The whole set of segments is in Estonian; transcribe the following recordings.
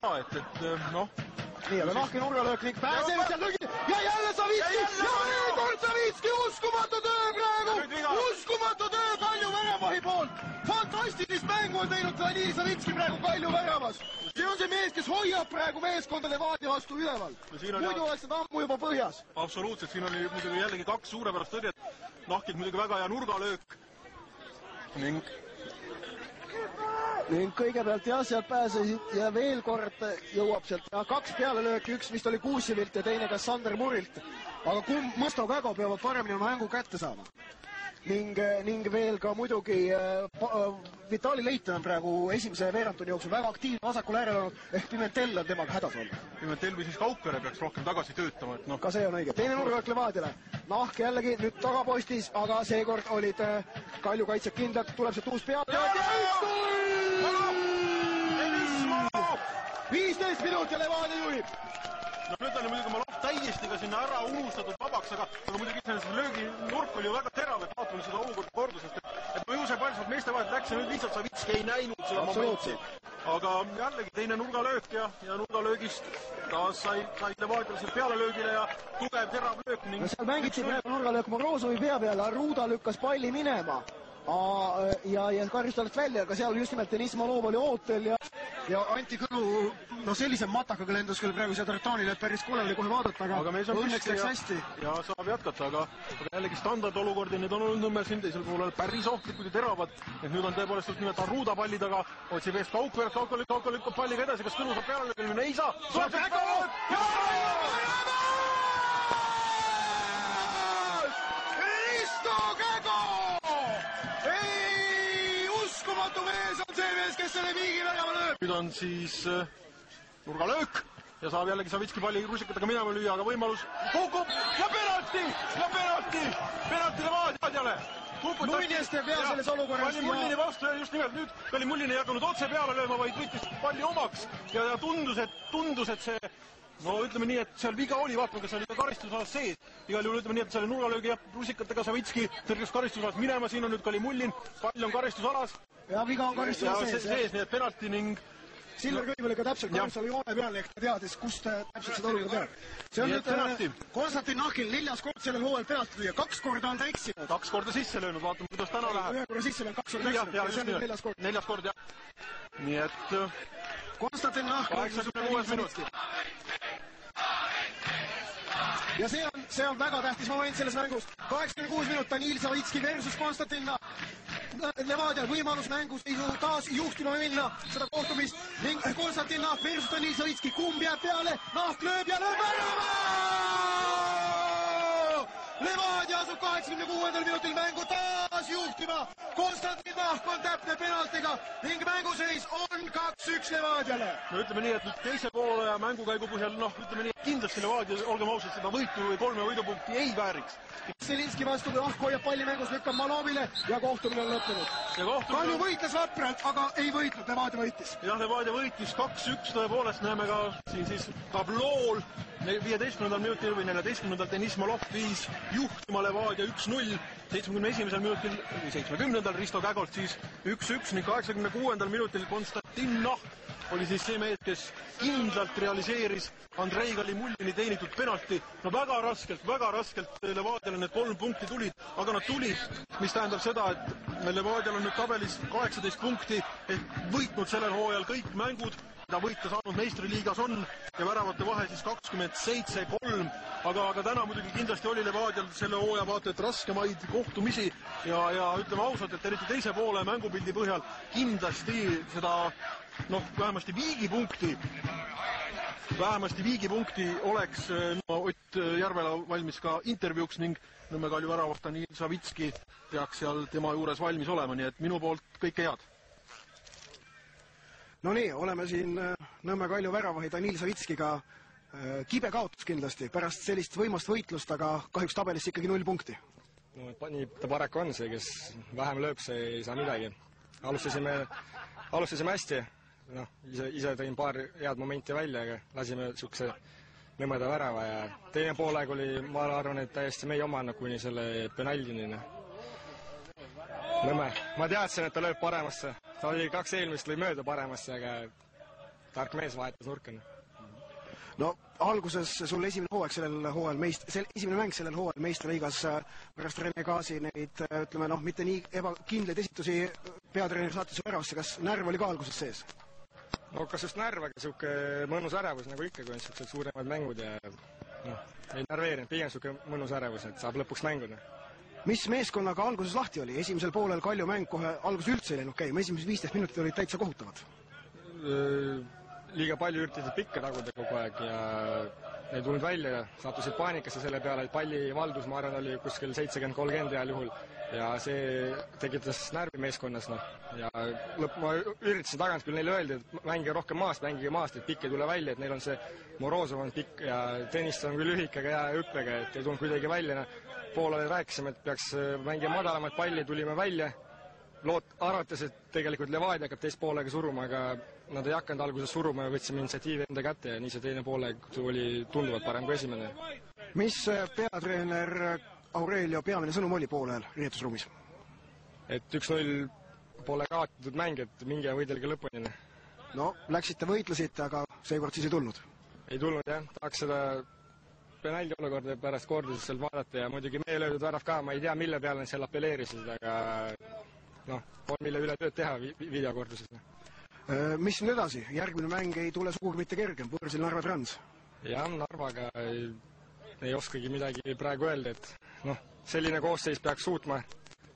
et noh. Nii, aga Nahki nurgalöök ning pääseb seal lõgi ja jälle Savitski ja veel kord Savitski, uskumatu töö praegu, uskumatu töö Kalju väravahi poolt. Fantastilist mängu on teinud Danil Savitski praegu Kalju väravas. See on see mees, kes hoiab praegu meeskonda Levadia vastu üleval. Muidu oleks nad ammu juba põhjas. Absoluutselt, siin oli muidugi jällegi kaks suurepärast tõrjet. Nahkid muidugi väga hea nurgalöök ning kõigepealt jah, sealt pääsesid ja veel kord jõuab sealt kaks pealelööki, üks vist oli Kuusivilt ja teine kas Sander Murilt. Aga kumb Mõsto Kägo peavad paremini oma mängu kätte saama. Ning veel ka muidugi Vitali Leiten on praegu esimese veerandtunni jooksul väga aktiivne vasakul äärel olnud, ehk Pimentel on temaga hädas olnud. Pimentel või siis Kaukere peaks rohkem tagasi töötama. Et ka see on õige. Teine nurgalöök Levadiale. Nahk jällegi nüüd tagapostis, aga seekord olid Kalju kaitsjad kindlad, tuleb see uus peale. 15 minut ja Levadia juhib. No nüüd oli muidugi Malov täiesti ka sinna ära unustatud vabaks, aga muidugi see löögi nurk oli ju väga terav, et vaatame seda olukorda kordusest, et ma juhuse palju sealt meeste vahelt läks ja nüüd lihtsalt Savitski ei näinud seda momenti. Aga jällegi teine nurgalöök ja nurgalöögist taas said Levadial seal pealelöögile ja tugev terav löök. Seal mängiti praegu nurgalöök Morozovi pea peale, Arruda lükkas palli minema ja karistusest välja, aga seal just nimelt Deniss Malov oli ootel ja Anti Kõlu, no sellise matakaga lendas küll praegu see Tartanile, et päris kole oli kohe vaadata, aga õnneks läks hästi. Ja saab jätkata, aga jällegi standardolukord ja need on olnud Nõmmel siin teisel poolel päris ohtlikud ja teravad. Et nüüd on tõepoolest just nimelt Arruda palli taga, otsib eest Kaukvert, Kauka lükkab palliga edasi, kas Kõlu saab peale lükkab, ei saa. Kes selle viigi värava lööb. Nüüd on siis nurgalöök ja saab jällegi Savitski palli rusikatega minema lüüa, aga võimalus kukub ja penalti Levadiale. Mullinist ja pea selles olukorras. Palli Mullini vastu ja just nimelt nüüd oli Mullini jaganud otse peale lööma, vaid võttis palli omaks ja tundus, et see, no ütleme nii, et seal viga oli, vaatame, kas oli ka karistusalas sees. Igal juhul ütleme nii, et selle nurgalöögi jääb rusikatega Savitski tõrjus karistusalas minema, siin on nüüd Kali Mullin, pall on karistusalas. Ja viga on karistusalas sees, nii et penalti ning Silver Kõiv oli ka täpselt karistusala joone peal, ehk ta teadis, kust täpselt seda olukorda teab. See on nüüd Konstantin Nahkil 4. kord sellel hooajal penalti lüüa, 2 korda on ta eksinud. 2 korda sisse löönud, vaatame, kuidas täna läheb. 1 korda sisse löönud, 2 korda eksinud. See on nüüd 4. kord. 4. kord, jah. Nii et Konstantin Nahk 86 minuti. Ja see on väga tähtis moment selles mängus. 86 minut Danil Savitski versus Konstantin Nahk. Levadial võimalus mängus taas juhtima minna seda kohtumist ning Konstantin Nahk versus Danil Savitski. Kumb jääb peale? Nahk lööb ja lööb värava! Levadia asub 86. minutil mängu taas juhtima. Konstantin Nahk on täpne penaltiga ning mänguseis on 2-1 Levadiale. No ütleme nii, et nüüd teise poole ja mängukäigu põhjal, kindlasti Levadia, olgem ausad, seda võitu või 3 võidupunkti ei vääriks. Selinski vastu Nahk hoiab palli mängus, lükkab Malovile ja kohtumine on lõppenud. Kalju võitles vapralt, aga ei võitnud, Levadia võitis. Jah, Levadia võitis 2-1, tõepoolest näeme ka siin siis tablool 15. minutil või 14. Deniss Malov viis juhtima Levadia 1-0, 71. minutil või 70. Risto Kägolt siis 1-1 ning 86. minutil Konstantin Nahk oli siis see mees, kes kindlalt realiseeris Andrei Kali Mullini teenitud penalti. No väga raskelt Levadiale need 3 punkti tulid, aga nad tulid, mis tähendab seda, et Levadial on nüüd tabelis 18 punkti ehk võitnud sellel hooajal kõik mängud, mida võita saanud meistriliigas on ja väravate vahe siis 27-3, aga täna muidugi kindlasti oli Levadial selle hooaja vaata et raskemaid kohtumisi ja ütleme ausalt, et eriti teise poole mängupildi põhjal kindlasti seda vähemasti viigipunkti oleks Ott Järvela valmis ka intervjuuks ning Nõmme Kalju väravast Danil Savitski peaks seal tema juures valmis olema, nii et minu poolt kõike head. No nii, oleme siin Nõmme Kalju väravahi Danil Savitskiga. Kibe kaotus kindlasti pärast sellist võimast võitlust, aga kahjuks tabelisse ikkagi 0 punkti. No, nii ta paraku on see, kes vähem lööb, see ei saa midagi. Alustasime hästi. Ise tõin paar head momenti välja, aga lasime sukse nõmeda värava ja teine poolega oli, ma arvan, et täiesti meie oma kuni selle penaldini. Nõmme, ma teadsin, et ta lööb paremasse. Ta oli 2 eelmist lõi mööda paremasse, aga tark mees vahetas nurka. No alguses sul esimene hooaeg sellel hooajal esimene mäng sellel hooajal meistriliigas pärast Rene Gaasi neid, ütleme mitte nii ebakindlaid esitusi peatreeneri saatis väravasse, kas närv oli ka alguses sees? No kas just närv, aga sihuke mõnus ärevus nagu ikka, kui on siuksed suuremad mängud ja ei närveerinud, pigem sihuke mõnus ärevus, et saab lõpuks mänguda. Mis meeskonnaga alguses lahti oli? Esimesel poolel Kalju mäng kohe alguses üldse ei läinud käima, esimesed 15 minutit olid täitsa kohutavad. Liiga palju üritasid pikka taguda kogu aeg ja ei tulnud välja, sattusid paanikasse selle peale, et palli valdus, ma arvan, oli kuskil 70-30 heal juhul ja see tekitas närvi meeskonnas, ja ma üritasin tagant küll neile öelda, et mängige rohkem maast, et pikk ei tule välja, et neil on see Morozov on pikk ja Tõnist on küll lühike, aga hea hüppega, et ei tulnud kuidagi välja. Poolele rääkisime, et peaks mängima madalamat palli, tulime välja, arvates, et tegelikult Levadia hakkab teist poolega suruma, aga nad ei hakanud alguses suruma ja võtsime initsiatiivi enda kätte ja nii see teine pooleg oli tunduvalt parem kui esimene. Mis peatreener Aurelio peamine sõnum oli poolel riietusruumis? Et 1-0 pole kaotatud mäng, et minge ja võidelge lõpuni. No, läksite, võitlesite, aga seekord siis ei tulnud? Ei tulnud, jah. Tahaks seda penaldi olukorda pärast korduses seal vaadata ja muidugi meie löödud värav ka, ma ei tea, mille peale nad seal apelleerisid, aga on mille üle tööd teha videokorduses. Mis nüüd edasi? Järgmine mäng ei tule suur mitte kergem, võõrsil Narva Trans. Jah, Narvaga ei oskagi midagi praegu öelda, et selline koosseis peaks suutma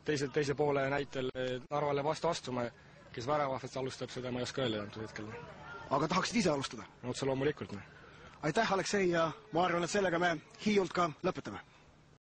teise poole näitel Narvale vastu astuma, kes väravahvast alustab, seda ma ei oska öelda antud hetkel. Aga tahaksid ise alustada? Otse loomulikult. Aitäh, Aleksei, ja ma arvan, et sellega me Hiiult ka lõpetame.